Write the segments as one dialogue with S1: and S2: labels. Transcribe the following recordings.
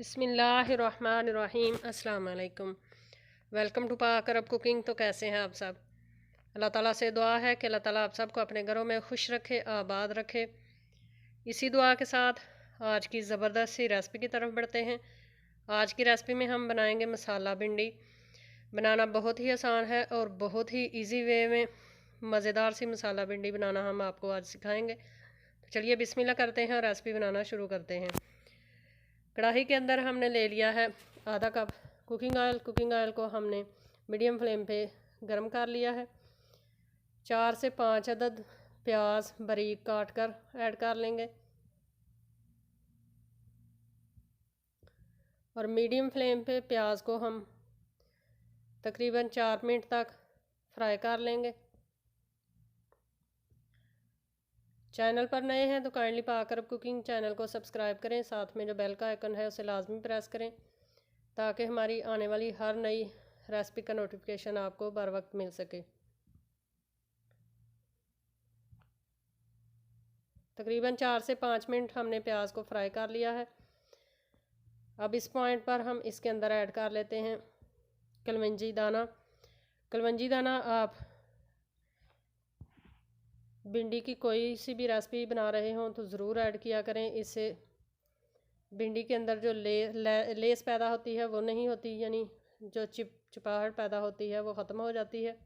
S1: बिस्मिल्लाहिर्रहमानिर्रहीम। अस्सलाम वालेकुम। वेलकम टू पाक अरब कुकिंग। तो कैसे हैं आप सब? अल्लाह ताला से दुआ है कि अल्लाह ताला आप सबको अपने घरों में खुश रखे, आबाद रखे। इसी दुआ के साथ आज की ज़बरदस्त सी रेसिपी की तरफ बढ़ते हैं। आज की रेसिपी में हम बनाएंगे मसाला भिंडी। बनाना बहुत ही आसान है और बहुत ही इजी वे में मज़ेदार सी मसाला भिंडी बनाना हम आपको आज सिखाएंगे। तो चलिए बिस्मिल्लाह करते हैं और रेसिपी बनाना शुरू करते हैं। कढ़ाई के अंदर हमने ले लिया है आधा cup cooking oil. Cooking oil को हमने मीडियम फ्लेम पे गर्म कर लिया है। 4 से 5 अदद प्याज बारीक काट कर ऐड कर लेंगे और मीडियम फ्लेम पे प्याज को हम तकरीबन 4 मिनट तक फ्राई कर लेंगे। चैनल पर नए हैं तो काइंडली पाक अरब कुकिंग चैनल को सब्सक्राइब करें, साथ में जो बेल का आइकन है उसे लाजमी प्रेस करें ताकि हमारी आने वाली हर नई रेसिपी का नोटिफिकेशन आपको बर वक्त मिल सके। तकरीबन 4 से 5 मिनट हमने प्याज को फ्राई कर लिया है। अब इस पॉइंट पर हम इसके अंदर ऐड कर लेते हैं कलवंजी दाना। कलवंजी दाना आप भिंडी की कोई सी भी रेसिपी बना रहे हों तो ज़रूर ऐड किया करें। इससे भिंडी के अंदर जो लेस पैदा होती है वो नहीं होती, यानी जो चिपचिपाहट पैदा होती है वो ख़त्म हो जाती है।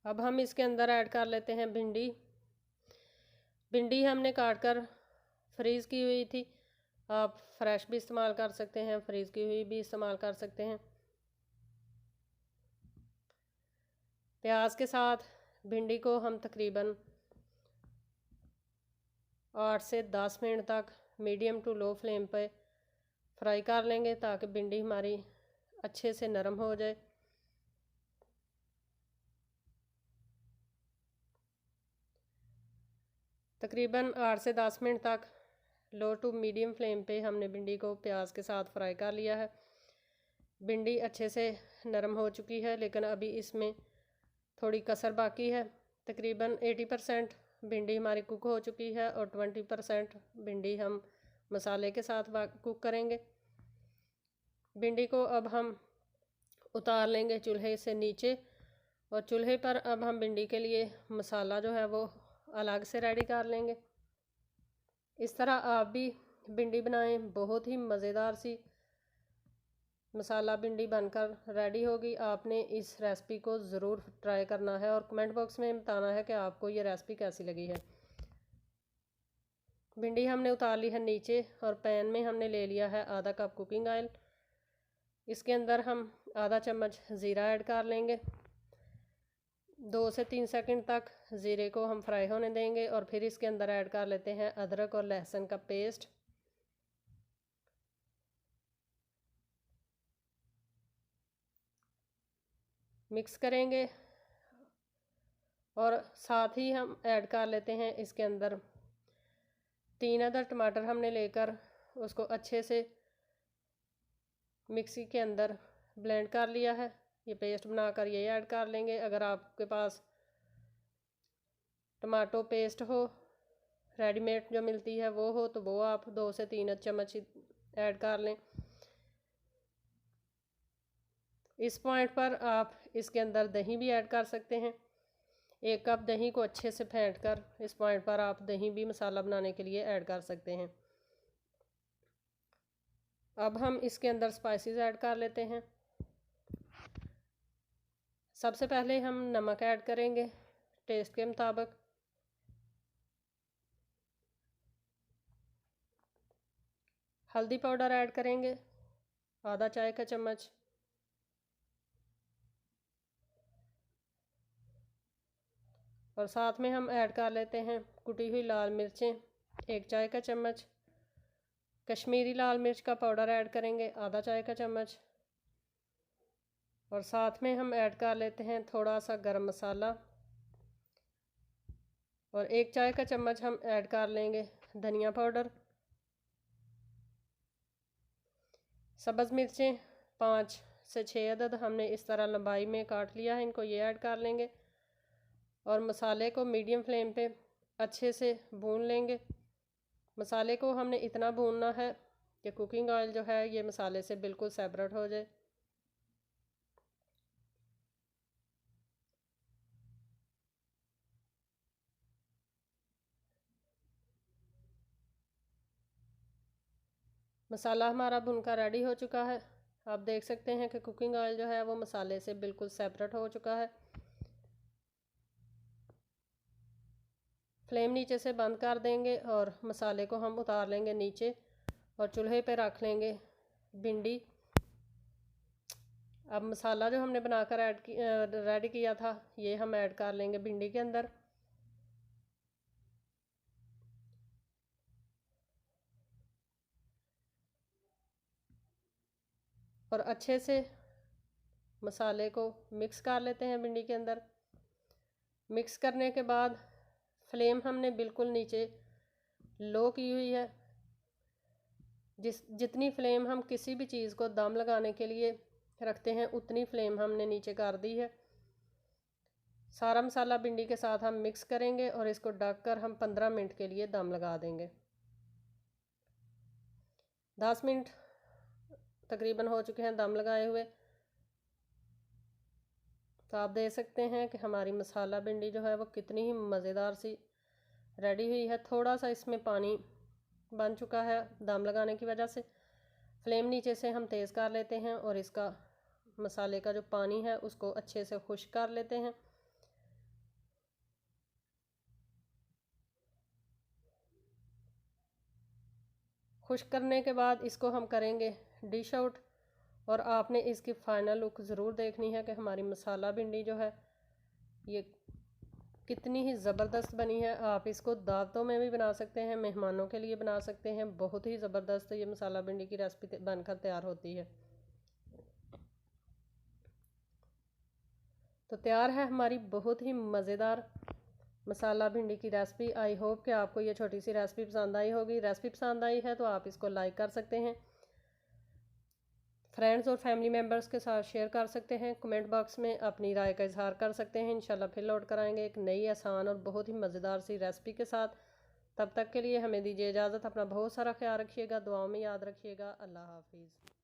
S1: अब हम इसके अंदर ऐड कर लेते हैं भिंडी। भिंडी हमने काट कर फ्रीज़ की हुई थी। आप फ्रेश भी इस्तेमाल कर सकते हैं, फ्रीज़ की हुई भी इस्तेमाल कर सकते हैं। प्याज के साथ भिंडी को हम तकरीबन 8 से 10 मिनट तक मीडियम टू लो फ्लेम पे फ्राई कर लेंगे ताकि भिंडी हमारी अच्छे से नरम हो जाए। तकरीबन 8 से 10 मिनट तक लो टू मीडियम फ्लेम पे हमने भिंडी को प्याज के साथ फ्राई कर लिया है। भिंडी अच्छे से नरम हो चुकी है, लेकिन अभी इसमें थोड़ी कसर बाकी है। तकरीबन 80% भिंडी हमारी कुक हो चुकी है और 20% भिंडी हम मसाले के साथ कुक करेंगे। भिंडी को अब हम उतार लेंगे चूल्हे से नीचे और चूल्हे पर अब हम भिंडी के लिए मसाला जो है वो अलग से रेडी कर लेंगे। इस तरह आप भी भिंडी बनाएं, बहुत ही मज़ेदार सी मसाला भिंडी बनकर रेडी होगी। आपने इस रेसिपी को ज़रूर ट्राई करना है और कमेंट बॉक्स में बताना है कि आपको ये रेसिपी कैसी लगी है। भिंडी हमने उतार ली है नीचे और पैन में हमने ले लिया है आधा कप कुकिंग ऑयल। इसके अंदर हम आधा चम्मच ज़ीरा ऐड कर लेंगे। 2 से 3 सेकंड तक ज़ीरे को हम फ्राई होने देंगे और फिर इसके अंदर ऐड कर लेते हैं अदरक और लहसुन का पेस्ट। मिक्स करेंगे और साथ ही हम ऐड कर लेते हैं इसके अंदर 3 अदर टमाटर हमने लेकर उसको अच्छे से मिक्सी के अंदर ब्लेंड कर लिया है। ये पेस्ट बनाकर ये ऐड कर लेंगे। अगर आपके पास टमाटो पेस्ट हो, रेडीमेड जो मिलती है वो हो, तो वो आप 2 से 3 चम्मच ऐड कर लें। इस पॉइंट पर आप इसके अंदर दही भी ऐड कर सकते हैं। 1 कप दही को अच्छे से फेंट कर इस पॉइंट पर आप दही भी मसाला बनाने के लिए ऐड कर सकते हैं। अब हम इसके अंदर स्पाइसेस ऐड कर लेते हैं। सबसे पहले हम नमक ऐड करेंगे टेस्ट के मुताबिक। हल्दी पाउडर ऐड करेंगे आधा चाय का चम्मच। और साथ में हम ऐड कर लेते हैं कुटी हुई लाल मिर्चें 1 चाय का चम्मच। कश्मीरी लाल मिर्च का पाउडर ऐड करेंगे आधा चाय का चम्मच। और साथ में हम ऐड कर लेते हैं थोड़ा सा गरम मसाला और 1 चाय का चम्मच हम ऐड कर लेंगे धनिया पाउडर। सब्ज़ मिर्चें 5 से 6 अदद हमने इस तरह लंबाई में काट लिया है, इनको ये ऐड कर लेंगे और मसाले को मीडियम फ्लेम पे अच्छे से भून लेंगे। मसाले को हमने इतना भूनना है कि कुकिंग ऑयल जो है ये मसाले से बिल्कुल सेपरेट हो जाए। मसाला हमारा भुनकर रेडी हो चुका है। आप देख सकते हैं कि कुकिंग ऑयल जो है वो मसाले से बिल्कुल सेपरेट हो चुका है। फ्लेम नीचे से बंद कर देंगे और मसाले को हम उतार लेंगे नीचे और चूल्हे पे रख लेंगे भिंडी। अब मसाला जो हमने बनाकर रेडी किया था ये हम ऐड कर लेंगे भिंडी के अंदर। और अच्छे से मसाले को मिक्स कर लेते हैं भिंडी के अंदर। मिक्स करने के बाद फ्लेम हमने बिल्कुल नीचे लो की हुई है। जितनी फ्लेम हम किसी भी चीज़ को दम लगाने के लिए रखते हैं उतनी फ्लेम हमने नीचे कर दी है। सारा मसाला भिंडी के साथ हम मिक्स करेंगे और इसको ढक कर हम 15 मिनट के लिए दम लगा देंगे। 10 मिनट तकरीबन हो चुके हैं दम लगाए हुए। तो आप देख सकते हैं कि हमारी मसाला भिंडी जो है वो कितनी ही मज़ेदार सी रेडी हुई है। थोड़ा सा इसमें पानी बन चुका है दम लगाने की वजह से। फ्लेम नीचे से हम तेज़ कर लेते हैं और इसका मसाले का जो पानी है उसको अच्छे से खुश्क कर लेते हैं। खुश्क करने के बाद इसको हम करेंगे डिश आउट। और आपने इसकी फ़ाइनल लुक ज़रूर देखनी है कि हमारी मसाला भिंडी जो है ये कितनी ही ज़बरदस्त बनी है। आप इसको दावतों में भी बना सकते हैं, मेहमानों के लिए बना सकते हैं। बहुत ही ज़बरदस्त ये मसाला भिंडी की रेसिपी बनकर तैयार होती है। तो तैयार है हमारी बहुत ही मज़ेदार मसाला भिंडी की रेसिपी। आई होप कि आपको ये छोटी सी रेसिपी पसंद आई होगी। रेसिपी पसंद आई है तो आप इसको लाइक कर सकते हैं, फ्रेंड्स और फैमिली मेम्बर्स के साथ शेयर कर सकते हैं, कमेंट बॉक्स में अपनी राय का इजहार कर सकते हैं। इंशाल्लाह फिर लौट कर आएंगे एक नई आसान और बहुत ही मज़ेदार सी रेसिपी के साथ। तब तक के लिए हमें दीजिए इजाज़त। अपना बहुत सारा ख्याल रखिएगा, दुआओं में याद रखिएगा। अल्लाह हाफिज़।